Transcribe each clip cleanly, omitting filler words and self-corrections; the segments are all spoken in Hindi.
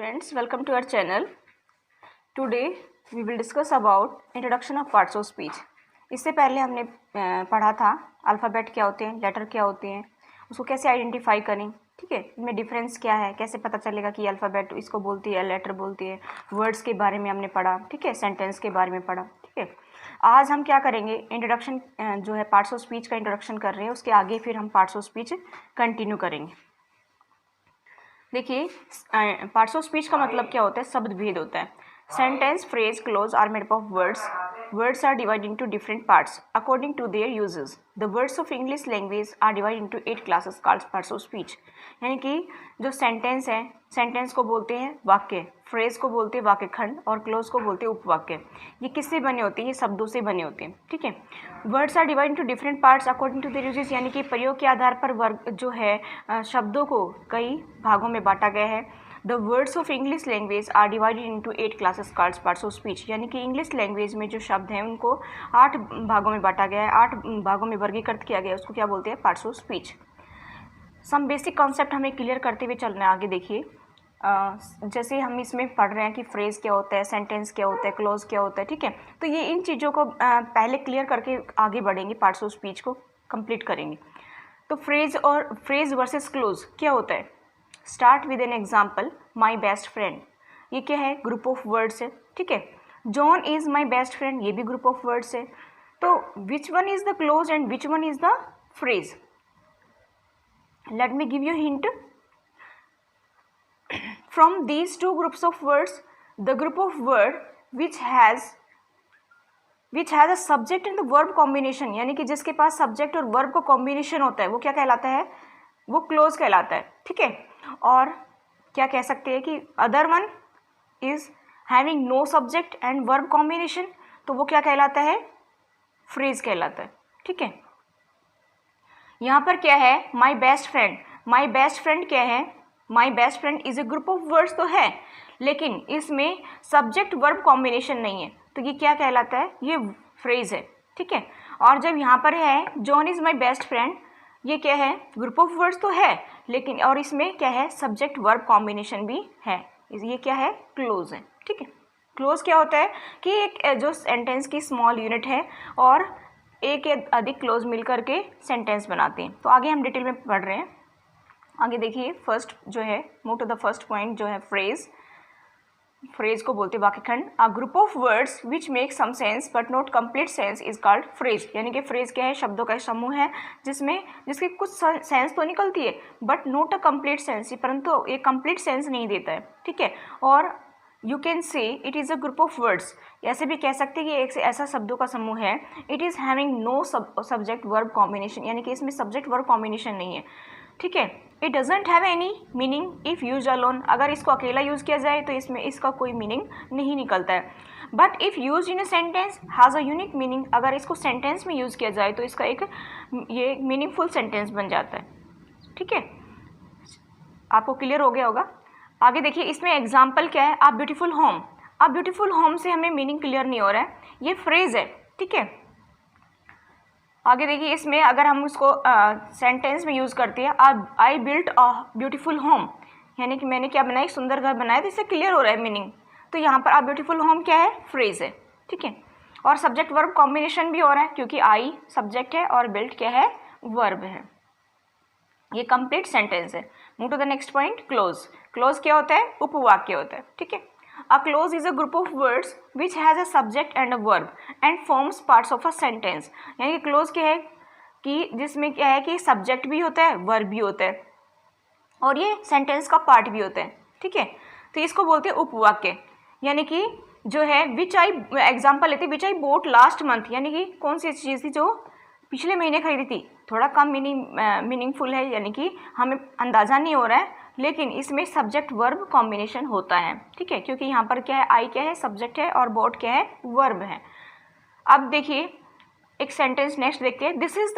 students, welcome to our channel. Today we will discuss about introduction of parts of speech. इससे पहले हमने पढ़ा था अल्फ़ाबेट क्या होते हैं, लेटर क्या होते हैं, उसको कैसे आइडेंटिफाई करें, ठीक है, इनमें डिफरेंस क्या है, कैसे पता चलेगा कि अल्फ़ाबेट इसको बोलती है, लेटर बोलती है, वर्ड्स के बारे में हमने पढ़ा, ठीक है, सेंटेंस के बारे में पढ़ा, ठीक है। आज हम क्या करेंगे, इंट्रोडक्शन जो है पार्ट्स ऑफ स्पीच का इंट्रोडक्शन कर रहे हैं, उसके आगे फिर हम पार्ट्स ऑफ स्पीच कंटिन्यू करेंगे। देखिए, पार्ट्स ऑफ स्पीच का मतलब क्या होता है, शब्द भेद होता है। Sentence, phrase, clause are made up of words. Words are divided into different parts according to their uses. The words of English language are divided into 8 classes called parts of speech. यानी कि जो सेंटेंस है, सेंटेंस को बोलते हैं वाक्य, फ्रेज को बोलते हैं वाक्य खंड और क्लोज को बोलते हैं उपवाक्य। ये किससे बने होते हैं? ये शब्दों से बने होते हैं, ठीक है। Words are divide into different parts according to their uses, यानी कि प्रयोग के आधार पर वर्ग जो है शब्दों को कई भागों में बांटा गया है। The words of English language are divided into 8 classes called parts of speech, यानी कि इंग्लिश लैंग्वेज में जो शब्द हैं उनको 8 भागों में बांटा गया है, 8 भागों में वर्गीकृत किया गया है, उसको क्या बोलते हैं? Parts of speech. Some basic concept हमें क्लियर करते हुए चलना है। आगे देखिए, जैसे हम इसमें पढ़ रहे हैं कि फ्रेज क्या होता है, सेंटेंस क्या होता है, क्लोज क्या होता है, ठीक है। तो ये इन चीज़ों को पहले क्लियर करके आगे बढ़ेंगे, पार्ट्स ऑफ स्पीच को कंप्लीट करेंगे। तो फ्रेज वर्सेस क्लोज क्या होता है? Start with an example, my best friend, ये क्या है? ग्रुप ऑफ वर्ड्स है, ठीक है। John is my best friend, ये भी ग्रुप ऑफ वर्ड्स है। तो which one is the close and which one is the phrase? Let me give you hint. From these two groups of words, the group of word which has a subject and the verb combination, यानी कि जिसके पास सब्जेक्ट और वर्ब का कॉम्बिनेशन होता है, वो क्या कहलाता है? वो क्लोज कहलाता है, ठीक है। और क्या कह सकते हैं कि other one is having no subject and verb combination, तो वो क्या कहलाता है? फ्रेज कहलाता है, ठीक है। यहाँ पर क्या है? My best friend, my best friend क्या है? My best friend is a group of words तो है, लेकिन इसमें सब्जेक्ट वर्ब कॉम्बिनेशन नहीं है, तो ये क्या कहलाता है? ये फ्रेज है, ठीक है। और जब यहाँ पर है John is my best friend, ये क्या है? ग्रुप ऑफ वर्ड्स तो है, लेकिन और इसमें क्या है? सब्जेक्ट वर्ब कॉम्बिनेशन भी है, ये क्या है? क्लोज है, ठीक है। क्लोज क्या होता है कि एक जो सेंटेंस की स्मॉल यूनिट है और एक या अधिक क्लोज मिलकर के सेंटेंस बनाते हैं। तो आगे हम डिटेल में पढ़ रहे हैं। आगे देखिए, फर्स्ट जो है, move to the first point जो है फ्रेज। फ्रेज को बोलते वाक्य खंड। A group of words which make some sense but not complete sense is called phrase, यानी कि फ्रेज क्या है? शब्दों का समूह है जिसकी कुछ सेंस तो निकलती है but not a complete sense, परंतु एक कंप्लीट सेंस नहीं देता है, ठीक है। और you can say it is a group of words, ऐसे भी कह सकते हैं कि एक ऐसा शब्दों का समूह है। It is having no subject verb combination, यानी कि इसमें सब्जेक्ट वर्ब कॉम्बिनेशन नहीं है, ठीक है। It doesn't have any meaning if use alone, अगर इसको अकेला यूज़ किया जाए तो इसमें इसका कोई मीनिंग नहीं निकलता है। But if use in a sentence has a unique meaning, अगर इसको सेंटेंस में यूज़ किया जाए तो इसका ये मीनिंगफुल सेंटेंस बन जाता है, ठीक है। आपको क्लियर हो गया होगा। आगे देखिए, इसमें एग्जाम्पल क्या है? A beautiful home. A beautiful home से हमें मीनिंग क्लियर नहीं हो रहा है, ये फ्रेज है, ठीक है। आगे देखिए, इसमें अगर हम उसको सेंटेंस में यूज़ करते हैं, I built a beautiful home, यानी कि मैंने क्या बनाया? एक सुंदर घर बनाया, तो इससे क्लियर हो रहा है मीनिंग। तो यहाँ पर अ ब्यूटीफुल होम क्या है? फ्रेज है, ठीक है। और सब्जेक्ट वर्ब कॉम्बिनेशन भी हो रहा है, क्योंकि आई सब्जेक्ट है और बिल्ट क्या है? वर्ब है। ये कंप्लीट सेंटेंस है। Move to the next point, clause. Clause क्या होता है? उपवाक्य होता है, ठीक है। A clause is a group of words which has a subject and a verb and forms parts of a sentence, यानी कि क्लोज क्या है कि जिसमें क्या है कि सब्जेक्ट भी होता है, वर्ब भी होता है और ये सेंटेंस का पार्ट भी होता है, ठीक है। तो इसको बोलते हैं उपवाक्य। यानी कि जो है विच आई, एग्जाम्पल लेते, विच आई बोट लास्ट मंथ, यानी कि कौन सी चीज़ थी जो पिछले महीने खरीदी थी। थोड़ा कम मीनिंगफुल है, यानी कि हमें अंदाज़ा नहीं हो रहा है, लेकिन इसमें सब्जेक्ट वर्ब कॉम्बिनेशन होता है, ठीक है, क्योंकि यहाँ पर क्या है? आई क्या है? सब्जेक्ट है और बोट क्या है? वर्ब है। अब देखिए एक सेंटेंस नेक्स्ट देखते हैं। This is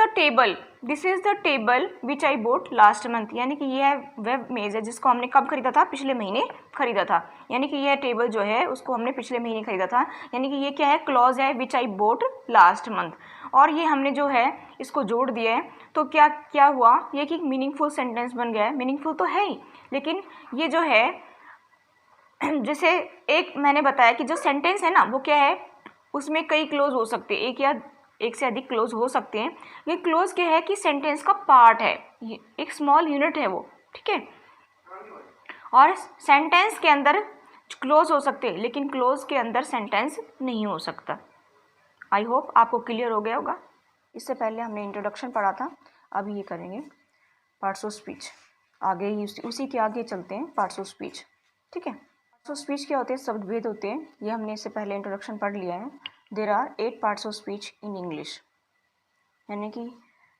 the table which I boat last month, यानी कि यह वह मेज़ है जिसको हमने कब खरीदा था? पिछले महीने खरीदा था, यानी कि यह टेबल जो है उसको हमने पिछले महीने खरीदा था, यानी कि ये क्या है? क्लॉज है, विच आई बोट लास्ट मंथ। और ये हमने जो है इसको जोड़ दिया है, तो क्या हुआ? ये कि मीनिंगफुल सेंटेंस बन गया है। मीनिंगफुल तो है ही, लेकिन ये जो है जैसे एक मैंने बताया कि जो सेंटेंस है ना वो क्या है, उसमें कई क्लोज हो सकते हैं, एक या एक से अधिक क्लोज हो सकते हैं। ये क्लोज क्या है कि सेंटेंस का पार्ट है, एक स्मॉल यूनिट है वो, ठीक है। और सेंटेंस के अंदर क्लोज हो सकते हैं, लेकिन क्लोज के अंदर सेंटेंस नहीं हो सकता। आई होप आपको क्लियर हो गया होगा। इससे पहले हमने इंट्रोडक्शन पढ़ा था, अभी ये करेंगे पार्ट्स ऑफ स्पीच। आगे ही उसी के आगे चलते हैं, पार्ट्स ऑफ स्पीच, ठीक है। पार्ट्स ऑफ स्पीच क्या होते हैं, शब्द भेद होते हैं, ये हमने इससे पहले इंट्रोडक्शन पढ़ लिया है। There are 8 parts of speech in English, यानी कि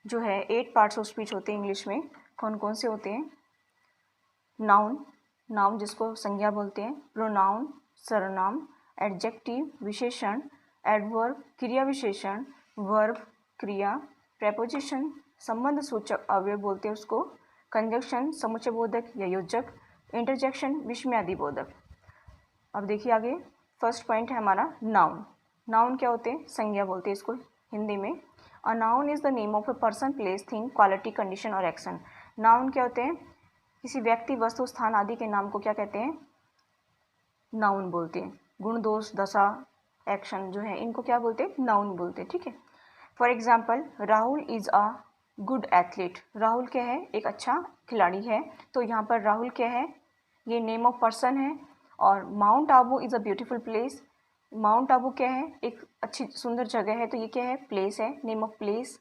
जो है 8 पार्ट्स ऑफ स्पीच होते हैं इंग्लिश में। कौन कौन से होते हैं? नाउन, नाउन जिसको संज्ञा बोलते हैं, प्रोनाउन सर्वनाम, एडजेक्टिव विशेषण, एडवर्ब क्रिया विशेषण, वर्ब क्रिया, प्रेपोजिशन संबंध सूचक अव्यय बोलते हैं उसको, कंजक्शन समुच्चयबोधक या योजक, इंटरजेक्शन विस्मयादिबोधक। अब देखिए आगे, फर्स्ट पॉइंट है हमारा नाउन। नाउन क्या होते हैं? संज्ञा बोलते हैं इसको हिंदी में। A noun is the name of a person, place, thing, quality, condition और एक्शन। नाउन क्या होते हैं? किसी व्यक्ति, वस्तु, स्थान आदि के नाम को क्या कहते हैं? नाउन बोलते हैं। गुण, दोष, दशा, एक्शन जो है इनको क्या बोलते हैं? नाउन बोलते हैं, ठीक है। For example, Rahul is a good athlete. Rahul क्या है? एक अच्छा खिलाड़ी है। तो यहाँ पर राहुल क्या है? ये नेम ऑफ पर्सन है। और mount Abu is a beautiful place. Mount Abu क्या है? एक अच्छी सुंदर जगह है, तो ये क्या है? प्लेस है, नेम ऑफ प्लेस।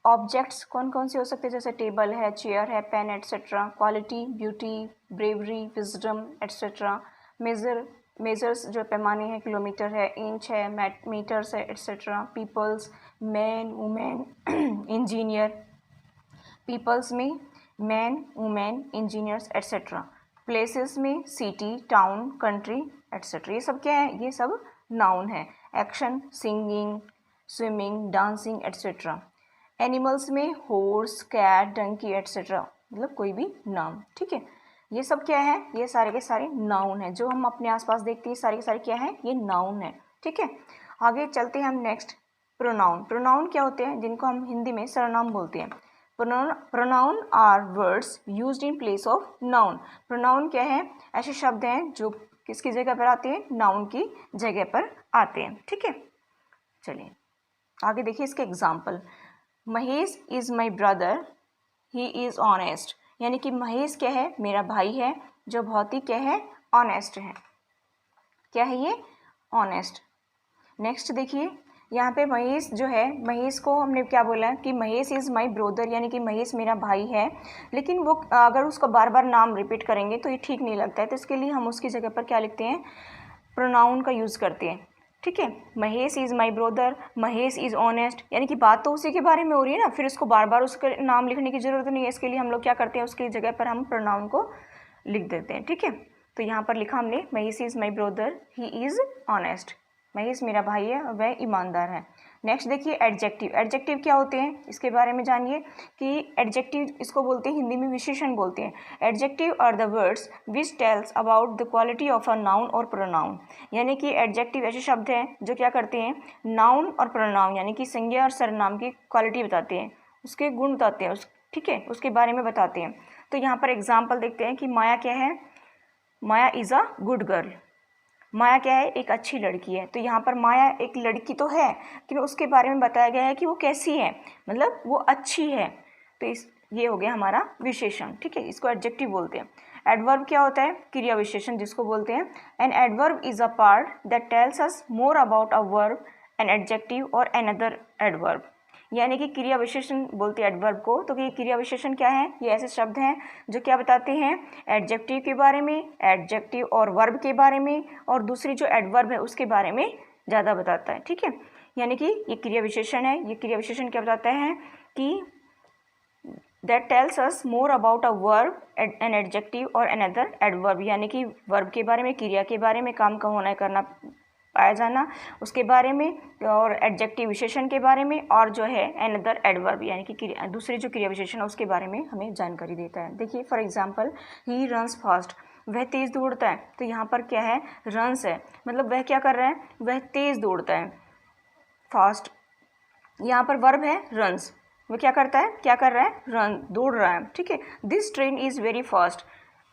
ऑब्जेक्ट्स कौन कौन से हो सकते हैं? जैसे टेबल है, चेयर है, pen etcetera. Quality, beauty, bravery, wisdom etcetera. Measures जो पैमाने हैं, किलोमीटर है, इंच है, मीटर्स है etcetera. Peoples, man, women, engineer. Peoples में man, women, engineers etcetera. Places में सिटी, टाउन, कंट्री एट्सेट्रा। ये सब क्या है? ये सब नाउन है। Action, singing, swimming, dancing etcetera. Animals में हॉर्स, कैट, डंकी एट्सेट्रा, मतलब कोई भी नाम, ठीक है। ये सब क्या है? ये सारे के सारे नाउन है। जो हम अपने आसपास देखते हैं सारे के सारे क्या है? ये नाउन है, ठीक है। आगे चलते हैं हम नेक्स्ट, प्रोनाउन। प्रोनाउन क्या होते हैं? जिनको हम हिंदी में सर्वनाम बोलते हैं। Pronoun are words used in place of noun. Pronoun क्या है? ऐसे शब्द हैं जो किसकी जगह पर आते हैं? नाउन की जगह पर आते हैं, ठीक है। चलिए आगे देखिए इसके example. Mahesh is my brother, he is honest. यानी कि महेश क्या है? मेरा भाई है, जो बहुत ही क्या है? ऑनेस्ट है। क्या है ये? ऑनेस्ट। नेक्स्ट देखिए, यहाँ पे महेश जो है, महेश को हमने क्या बोला कि महेश इज़ माई ब्रदर, यानी कि महेश मेरा भाई है। लेकिन वो अगर उसका बार बार नाम रिपीट करेंगे तो ये ठीक नहीं लगता है, तो इसके लिए हम उसकी जगह पर क्या लिखते हैं? प्रोनाउन का यूज़ करते हैं, ठीक है। Mahesh is my brother, Mahesh is honest, यानी कि बात तो उसी के बारे में हो रही है ना, फिर उसको बार बार उसका नाम लिखने की ज़रूरत नहीं है। इसके लिए हम लोग क्या करते हैं? उसकी जगह पर हम प्रोनाउन को लिख देते हैं, ठीक है। तो यहाँ पर लिखा हमने Mahesh is my brother, he is honest. Mahesh मेरा भाई है और वह ईमानदार है। नेक्स्ट देखिए एडजेक्टिव। एडजेक्टिव क्या होते हैं इसके बारे में जानिए कि एडजेक्टिव इसको बोलते हैं हिंदी में विशेषण बोलते हैं। Adjective are the words which tells about the quality of a noun और प्रोनाउन। यानी कि एडजेक्टिव ऐसे शब्द हैं जो क्या करते हैं? नाउन और प्रोनाउन यानी कि संज्ञा और सर्वनाम की क्वालिटी बताते हैं, उसके गुण बताते हैं, ठीक है, उसके बारे में बताते हैं। तो यहाँ पर एग्जाम्पल देखते हैं कि माया क्या है? माया इज़ अ गुड गर्ल। माया क्या है? एक अच्छी लड़की है। तो यहाँ पर माया एक लड़की तो है, लेकिन उसके बारे में बताया गया है कि वो कैसी है, मतलब वो अच्छी है। तो ये हो गया हमारा विशेषण, ठीक है, इसको एडजेक्टिव बोलते हैं। एडवर्ब क्या होता है? क्रिया विशेषण जिसको बोलते हैं। An adverb is a part that tells us more about a verb, an adjective और अनदर एडवर्ब। यानी कि क्रिया विशेषण बोलते हैं एडवर्ब को। तो ये क्रिया विशेषण क्या है? ये ऐसे शब्द हैं जो क्या बताते हैं? एडजेक्टिव के बारे में, एडजेक्टिव और वर्ब के बारे में, और दूसरी जो एडवर्ब है उसके बारे में ज़्यादा बताता है, ठीक है। यानी कि ये क्रिया विशेषण है। ये क्रिया विशेषण क्या बताता है कि that tells us more about a verb, an adjective और अनदर एडवर्ब। यानी कि वर्ब के बारे में, क्रिया के बारे में, काम का होना करना पाया जाना उसके बारे में, और एडजेक्टिव विशेषण के बारे में, और जो है अनदर एडवर्ब यानी कि दूसरी जो क्रिया विशेषण है उसके बारे में हमें जानकारी देता है। देखिए for example, he runs fast, वह तेज़ दौड़ता है। तो यहाँ पर क्या है? रन्स है, मतलब वह क्या कर रहा है? वह तेज़ दौड़ता है। फास्ट यहाँ पर वर्ब है वह क्या करता है? क्या कर रहा है? रन, दौड़ रहा है, ठीक है। This train is very fast,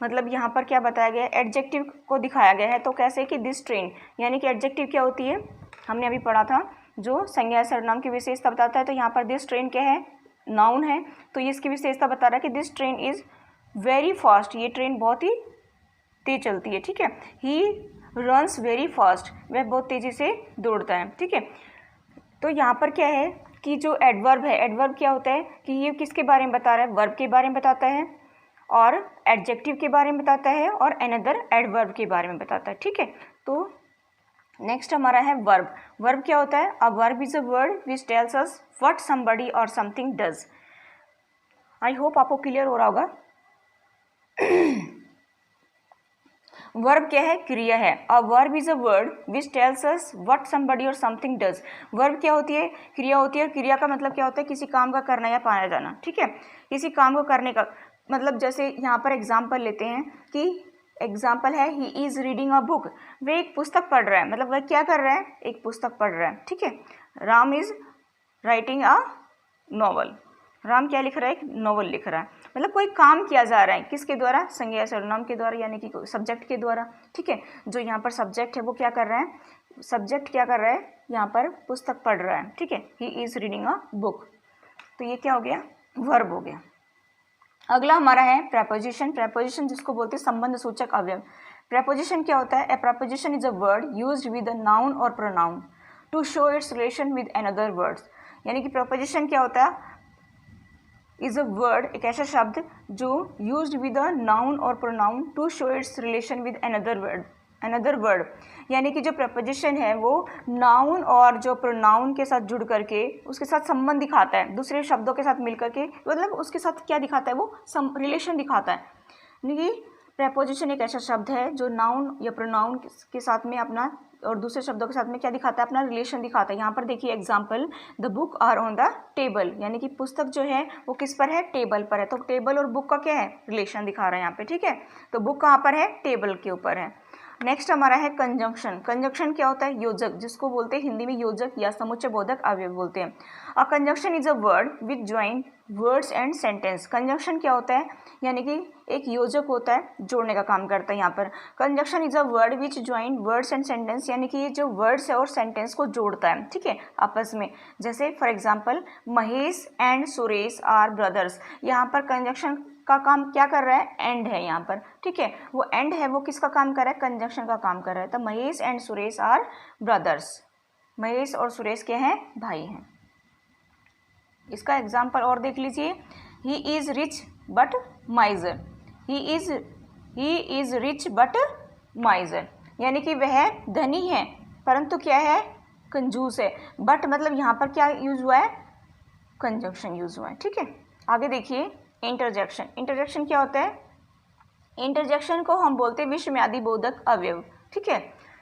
मतलब यहाँ पर क्या बताया गया है, एडजेक्टिव को दिखाया गया है। तो कैसे कि दिस ट्रेन, यानी कि एडजेक्टिव क्या होती है, हमने अभी पढ़ा था, जो संज्ञा सर्वनाम की विशेषता बताता है। तो यहाँ पर दिस ट्रेन क्या है, नाउन है, तो ये इसकी विशेषता बता रहा है कि this train is very fast, ये ट्रेन बहुत ही तेज चलती है। ठीक है, ही रन्स वेरी फास्ट, वह बहुत तेज़ी से दौड़ता है। ठीक है, तो यहाँ पर क्या है कि जो एडवर्ब है, एडवर्ब क्या होता है कि ये किसके बारे में बता रहा है, वर्ब के बारे में बताता है, और एडजेक्टिव के बारे में बताता है, और अनदर एडवर्ब के बारे में बताता है। ठीक है, तो नेक्स्ट हमारा है वर्ब। वर्ब क्या होता है, a verb is a word which tells us what somebody और समथिंग डज। आई होप आपको क्लियर हो रहा होगा। वर्ब क्या है, क्रिया है। A verb is a word which tells us what somebody और समथिंग डज। वर्ब क्या होती है, क्रिया होती है। क्रिया का मतलब क्या होता है, किसी काम का करना या पाया जाना। ठीक है, किसी काम को करने का मतलब, जैसे यहाँ पर एग्जाम्पल लेते हैं कि एग्जाम्पल है he is reading a book, वह एक पुस्तक पढ़ रहा है, मतलब वह क्या कर रहा है, एक पुस्तक पढ़ रहा है। ठीक है, Ram is writing a novel, Ram क्या लिख रहा है, एक नॉवल लिख रहा है। मतलब कोई काम किया जा रहा है, किसके द्वारा, संज्ञा सर्वनाम के द्वारा, यानी कि सब्जेक्ट के द्वारा। ठीक है, जो यहाँ पर सब्जेक्ट है वो क्या कर रहा है, सब्जेक्ट क्या कर रहा है, यहाँ पर पुस्तक पढ़ रहा है। ठीक है, he is reading a book, तो ये क्या हो गया, वर्ब हो गया। अगला हमारा है प्रेपोजिशन। प्रेपोजिशन जिसको बोलते हैं संबंध सूचक अवयव। प्रेपोजिशन क्या होता है, a preposition is a word used with a noun और pronoun to show its relation with another words. यानी कि प्रेपोजिशन क्या होता है, इज अ वर्ड, एक ऐसा शब्द जो यूज्ड विद अ नाउन और pronoun to show its relation with another word. यानी कि जो प्रपोजिशन है वो नाउन और जो प्रोनाउन के साथ जुड़ करके उसके साथ संबंध दिखाता है, दूसरे शब्दों के साथ मिलकर के, मतलब उसके साथ क्या दिखाता है, वो रिलेशन दिखाता है। यानी कि प्रपोजिशन एक ऐसा शब्द है जो नाउन या प्रोनाउन के साथ में अपना और दूसरे शब्दों के साथ में क्या दिखाता है, अपना रिलेशन दिखाता है। यहाँ पर देखिए example, the book are on the table, यानी कि पुस्तक जो है वो किस पर है, टेबल पर है। तो टेबल और बुक का क्या है, रिलेशन दिखा रहा है यहाँ पे। ठीक है, तो बुक कहाँ पर है, टेबल के ऊपर है। नेक्स्ट हमारा है कंजंक्शन। कंजंक्शन क्या होता है, योजक, जिसको बोलते हैं हिंदी में योजक या समुच्चय बोधक अवयव बोलते हैं। A conjunction is a word which join words and sentence. Conjunction क्या होता है, यानी कि एक योजक होता है, जोड़ने का काम करता है। यहाँ पर conjunction is a word which join words and sentence, यानी कि ये जो वर्ड्स है और सेंटेंस को जोड़ता है। ठीक है, आपस में। जैसे for example, Mahesh and Suresh are brothers. यहाँ पर कंजंक्शन का काम क्या कर रहा है, एंड है यहाँ पर। ठीक है, वो एंड है, वो किसका काम कर रहा है, कंजंक्शन का काम कर रहा है। तो Mahesh and Suresh are brothers, Mahesh और सुरेश के हैं, भाई हैं। इसका एग्जाम्पल और देख लीजिए, he is rich but माइजर, he is rich but माइजर, यानी कि वह धनी है परंतु क्या है, कंजूस है। बट मतलब यहाँ पर क्या यूज हुआ है, कंजंक्शन यूज हुआ है। ठीक है, आगे देखिए इंटरजेक्शन। इंटरजेक्शन क्या होता है, इंटरजेक्शन को हम बोलते हैं विषम्यादि बोधक अवयव। ठीक है,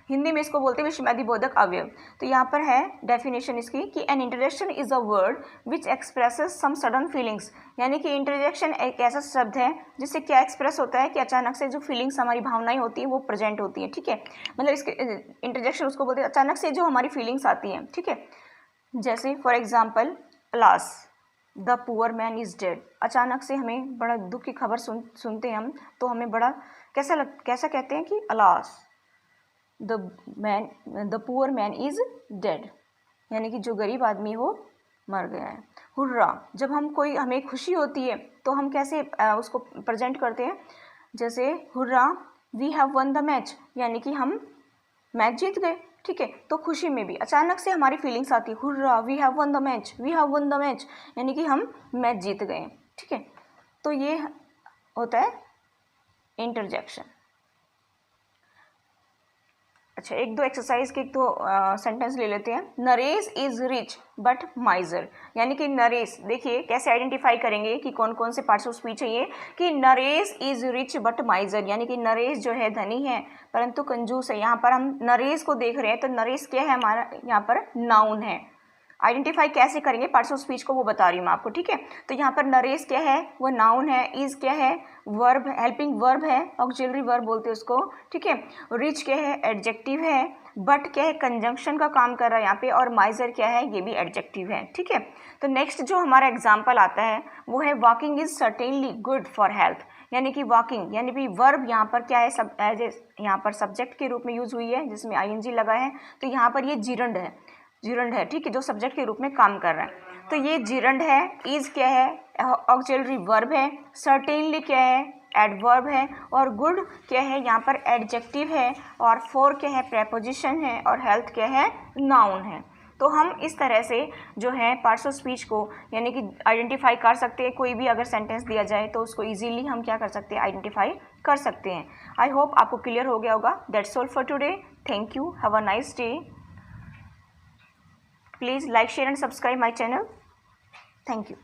हिंदी में इसको बोलते हैं विषम्यादि बोधक अवयव। तो यहाँ पर है डेफिनेशन इसकी कि an interjection is a word which expresses some sudden feelings. यानी कि इंटरजेक्शन एक ऐसा शब्द है जिससे क्या एक्सप्रेस होता है कि अचानक से जो फीलिंग्स, हमारी भावनाएं होती हैं वो प्रेजेंट होती हैं। ठीक है, मतलब इसके इंटरजेक्शन उसको बोलते हैं अचानक से जो हमारी फीलिंग्स आती हैं। ठीक है, जैसे for example, alas the poor man is dead. अचानक से हमें बड़ा दुख की खबर सुनते हैं हम, तो हमें बड़ा कैसा कहते हैं कि alas the poor man is dead, यानी कि जो गरीब आदमी हो मर गया है। हुर्रा, जब हमें खुशी होती है तो हम कैसे उसको प्रेजेंट करते हैं, जैसे hurrah we have won the match, यानी कि हम मैच जीत गए। ठीक है, तो खुशी में भी अचानक से हमारी फीलिंग्स आती है, hurrah we have won the match, we have won the match, यानी कि हम मैच जीत गए। ठीक है, तो ये होता है इंटरजेक्शन। अच्छा, एक दो एक्सरसाइज के एक दो सेंटेंस ले लेते हैं। नरेश इज रिच बट माइजर, यानी कि नरेश, देखिए कैसे आइडेंटिफाई करेंगे कि कौन कौन से पार्ट्स ऑफ स्पीच है ये, कि नरेश इज रिच बट माइजर, यानी कि नरेश जो है धनी है परंतु कंजूस है। यहाँ पर हम नरेश को देख रहे हैं, तो नरेश क्या है, हमारा यहाँ पर नाउन है। आइडेंटिफाई कैसे करेंगे पार्ट्स ऑफ स्पीच को, वो बता रही हूँ मैं आपको। ठीक है, तो यहाँ पर नरेश क्या है, वो नाउन है, इज क्या है, वर्ब, हेल्पिंग वर्ब है, ऑक्सिलरी वर्ब बोलते हैं उसको। ठीक है, रिच क्या है, एडजेक्टिव है, बट क्या है, कंजंक्शन का काम कर रहा है यहाँ पे, और माइजर क्या है, ये भी एडजेक्टिव है। ठीक है, तो नेक्स्ट जो हमारा एग्जाम्पल आता है वो है walking is certainly good for health. यानी कि वॉकिंग, यानी कि वर्ब यहाँ पर क्या है, सब एज ए यहाँ पर सब्जेक्ट के रूप में यूज़ हुई है जिसमें आईएनजी लगा है, तो यहाँ पर ये जिरंड है, ठीक है, जो सब्जेक्ट के रूप में काम कर रहा है। तो ये जिरंड है, इज क्या है, ऑक्सिलरी वर्ब है, सर्टेनली क्या है, एडवर्ब है, और गुड क्या है, यहाँ पर एडजेक्टिव है, और फॉर क्या है, प्रेपोजिशन है, और हेल्थ क्या है, नाउन है। तो हम इस तरह से जो है पार्ट्स ऑफ स्पीच को यानी कि आइडेंटिफाई कर सकते हैं। कोई भी अगर सेंटेंस दिया जाए तो उसको इजीली हम क्या कर सकते हैं, आइडेंटिफाई कर सकते हैं। आई होप आपको क्लियर हो गया होगा। That's all for today. Thank you, have a nice day. Please like, share and subscribe my channel. Thank you.